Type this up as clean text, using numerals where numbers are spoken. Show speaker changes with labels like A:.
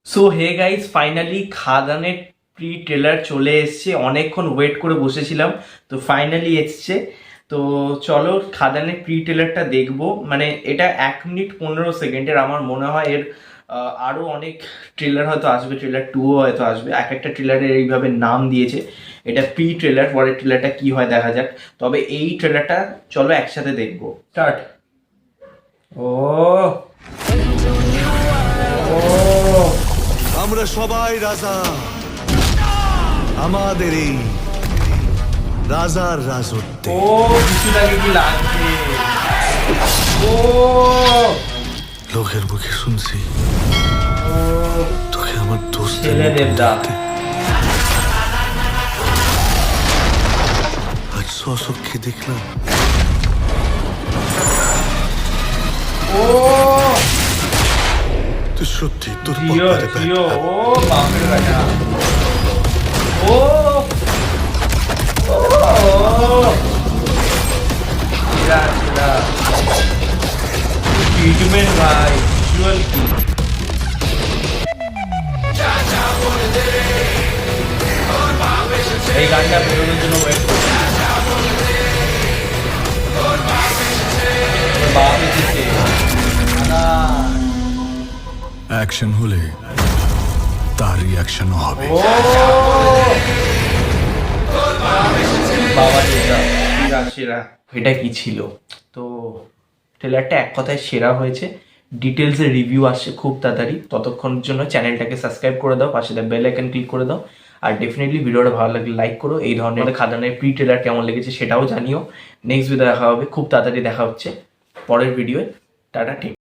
A: So hey guys, finally খাদানের pre trailer চলে এসছে। অনেকক্ষণ ওয়েট করে বসেছিলাম, তো ফাইনালি এসছে। তো চলো খাদানের প্রি ট্রেলারটা দেখবো। মানে এটা 1 মিনিট 15 সেকেন্ডের। আমার মনে হয় এর আরো অনেক ট্রেলার হয়তো আসবে, ট্রেলার 2ও হয়তো আসবে। এক একটা ট্রেলারের এইভাবে নাম দিয়েছে। এটা প্রি ট্রেলার, পরের ট্রেলারটা কি হয় দেখা যাক। তবে এই ট্রেলারটা চলো একসাথে দেখবো। স্টার্ট। ও ও
B: আমরা সবাই রাজা, আমাদের এই রাজার রাজত্বে।
A: ও কিছু লাগে কি লাগছে। ও
B: লোকের মুখে শুনছি তোকে আমার দোস্ত
A: ছেলে দেবদা।
B: আজ সচক্ষে দেখলাম
A: ও
B: তুই সত্যি তোর
A: জিও
B: পক্ষে
A: জিও। ও বাপরে রাজা। ও চিরা চিরা ট্রিটমেন্ট ভাই, ভিজুয়াল কি। এই গানটা বেরোনোর জন্য ওয়েট করছি। বাপ এসেছে।
B: অ্যাকশন হলে তার রিয়াকশনও হবে।
A: ও বাবা সেরা সেরা সেরা। এটা কি ছিল? তো ট্রেলারটা এক কথায় সেরা হয়েছে। ডিটেলসের রিভিউ আসছে খুব তাড়াতাড়ি। ততক্ষণের জন্য চ্যানেলটাকে সাবস্ক্রাইব করে দাও, পাশে বেল আইকন ক্লিক করে দাও। আর ডেফিনেটলি ভিডিওটা ভালো লাগলে লাইক করো। এই ধরনের খাদানের প্রি ট্রেলার কেমন লেগেছে সেটাও জানিও। নেক্সট ভিডিও দেখা হবে, খুব তাড়াতাড়ি দেখা হচ্ছে পরের ভিডিওয়ে। টাটা, ঠিক।